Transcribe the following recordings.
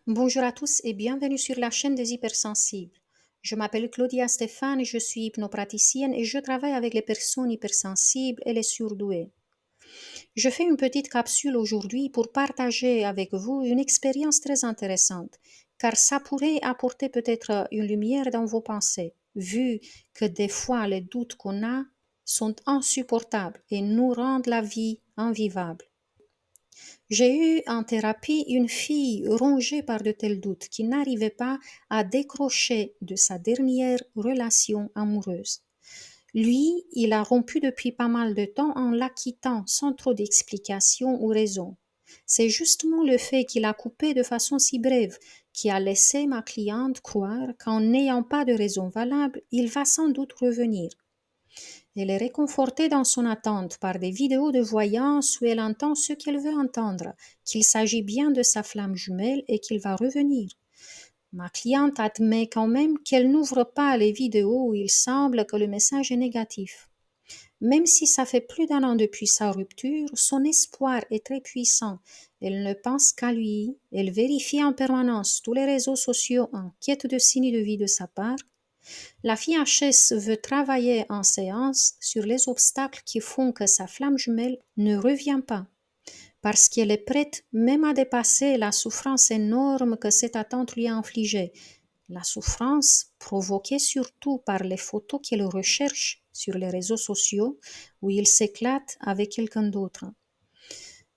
Bonjour à tous et bienvenue sur la chaîne des hypersensibles. Je m'appelle Claudia Stéphane, je suis hypnopraticienne et je travaille avec les personnes hypersensibles et les surdouées. Je fais une petite capsule aujourd'hui pour partager avec vous une expérience très intéressante, car ça pourrait apporter peut-être une lumière dans vos pensées, vu que des fois les doutes qu'on a sont insupportables et nous rendent la vie invivable. J'ai eu en thérapie une fille rongée par de tels doutes qui n'arrivait pas à décrocher de sa dernière relation amoureuse. Lui, il a rompu depuis pas mal de temps en la quittant sans trop d'explications ou raisons. C'est justement le fait qu'il a coupé de façon si brève qui a laissé ma cliente croire qu'en n'ayant pas de raison valable, il va sans doute revenir. Elle est réconfortée dans son attente par des vidéos de voyance où elle entend ce qu'elle veut entendre, qu'il s'agit bien de sa flamme jumelle et qu'il va revenir. Ma cliente admet quand même qu'elle n'ouvre pas les vidéos où il semble que le message est négatif. Même si ça fait plus d'un an depuis sa rupture, son espoir est très puissant. Elle ne pense qu'à lui, elle vérifie en permanence tous les réseaux sociaux en quête de signes de vie de sa part. La fille HS veut travailler en séance sur les obstacles qui font que sa flamme jumelle ne revient pas, parce qu'elle est prête même à dépasser la souffrance énorme que cette attente lui a infligée. La souffrance provoquée surtout par les photos qu'elle recherche sur les réseaux sociaux où il s'éclate avec quelqu'un d'autre.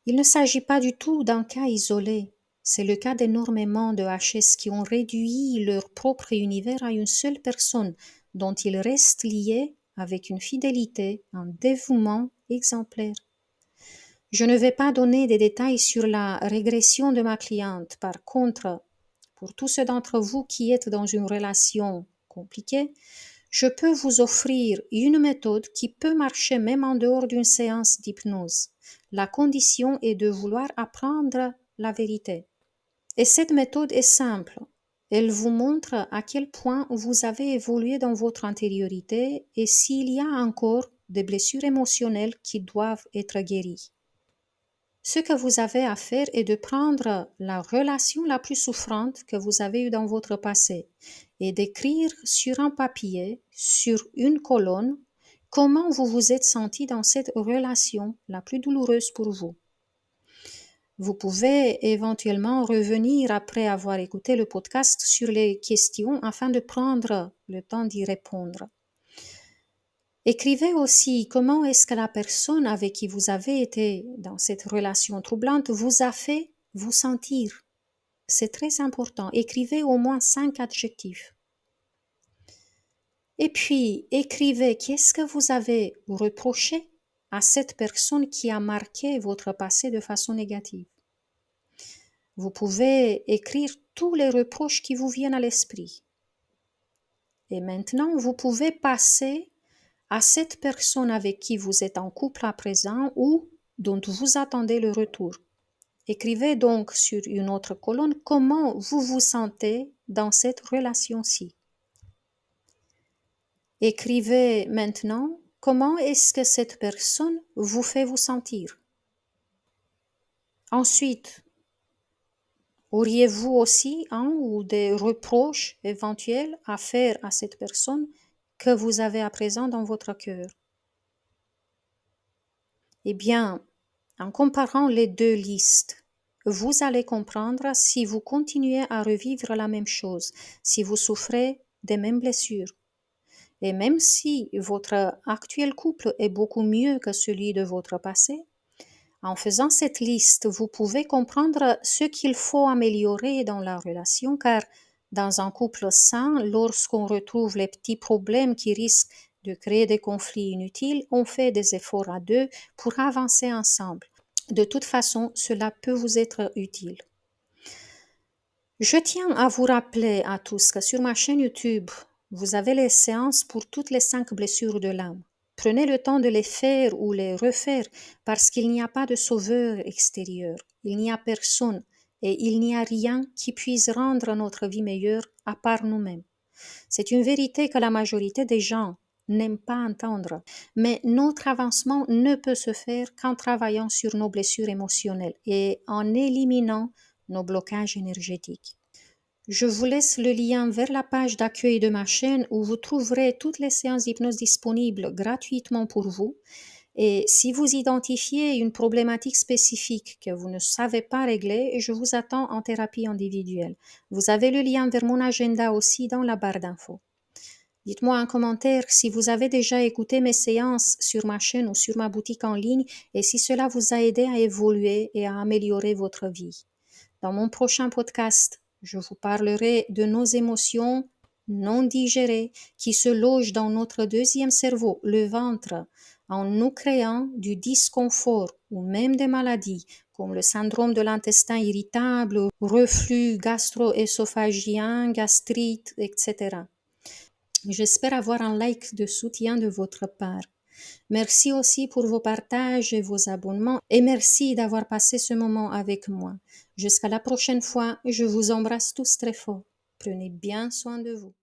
Il ne s'agit pas du tout d'un cas isolé. C'est le cas d'énormément de HS qui ont réduit leur propre univers à une seule personne dont ils restent liés avec une fidélité, un dévouement exemplaire. Je ne vais pas donner des détails sur la régression de ma cliente. Par contre, pour tous ceux d'entre vous qui êtes dans une relation compliquée, je peux vous offrir une méthode qui peut marcher même en dehors d'une séance d'hypnose. La condition est de vouloir apprendre la vérité. Et cette méthode est simple. Elle vous montre à quel point vous avez évolué dans votre intériorité et s'il y a encore des blessures émotionnelles qui doivent être guéries. Ce que vous avez à faire est de prendre la relation la plus souffrante que vous avez eue dans votre passé et d'écrire sur un papier, sur une colonne, comment vous vous êtes senti dans cette relation la plus douloureuse pour vous. Vous pouvez éventuellement revenir après avoir écouté le podcast sur les questions afin de prendre le temps d'y répondre. Écrivez aussi comment est-ce que la personne avec qui vous avez été dans cette relation troublante vous a fait vous sentir. C'est très important. Écrivez au moins 5 adjectifs. Et puis, écrivez qu'est-ce que vous avez reproché à cette personne qui a marqué votre passé de façon négative. Vous pouvez écrire tous les reproches qui vous viennent à l'esprit. Et maintenant, vous pouvez passer à cette personne avec qui vous êtes en couple à présent ou dont vous attendez le retour. Écrivez donc sur une autre colonne comment vous vous sentez dans cette relation-ci. Écrivez maintenant comment est-ce que cette personne vous fait vous sentir. Ensuite, auriez-vous aussi un ou des reproches éventuels à faire à cette personne que vous avez à présent dans votre cœur? Eh bien, en comparant les deux listes, vous allez comprendre si vous continuez à revivre la même chose, si vous souffrez des mêmes blessures. Et même si votre actuel couple est beaucoup mieux que celui de votre passé, en faisant cette liste, vous pouvez comprendre ce qu'il faut améliorer dans la relation, car dans un couple sain, lorsqu'on retrouve les petits problèmes qui risquent de créer des conflits inutiles, on fait des efforts à deux pour avancer ensemble. De toute façon, cela peut vous être utile. Je tiens à vous rappeler à tous que sur ma chaîne YouTube, vous avez les séances pour toutes les 5 blessures de l'âme. Prenez le temps de les faire ou les refaire parce qu'il n'y a pas de sauveur extérieur. Il n'y a personne et il n'y a rien qui puisse rendre notre vie meilleure à part nous-mêmes. C'est une vérité que la majorité des gens n'aiment pas entendre, mais notre avancement ne peut se faire qu'en travaillant sur nos blessures émotionnelles et en éliminant nos blocages énergétiques. Je vous laisse le lien vers la page d'accueil de ma chaîne où vous trouverez toutes les séances d'hypnose disponibles gratuitement pour vous. Et si vous identifiez une problématique spécifique que vous ne savez pas régler, je vous attends en thérapie individuelle. Vous avez le lien vers mon agenda aussi dans la barre d'infos. Dites-moi en commentaire si vous avez déjà écouté mes séances sur ma chaîne ou sur ma boutique en ligne et si cela vous a aidé à évoluer et à améliorer votre vie. Dans mon prochain podcast, je vous parlerai de nos émotions non digérées qui se logent dans notre deuxième cerveau, le ventre, en nous créant du disconfort ou même des maladies comme le syndrome de l'intestin irritable, reflux gastro-œsophagien, gastrite, etc. J'espère avoir un like de soutien de votre part. Merci aussi pour vos partages et vos abonnements et merci d'avoir passé ce moment avec moi. Jusqu'à la prochaine fois, je vous embrasse tous très fort. Prenez bien soin de vous.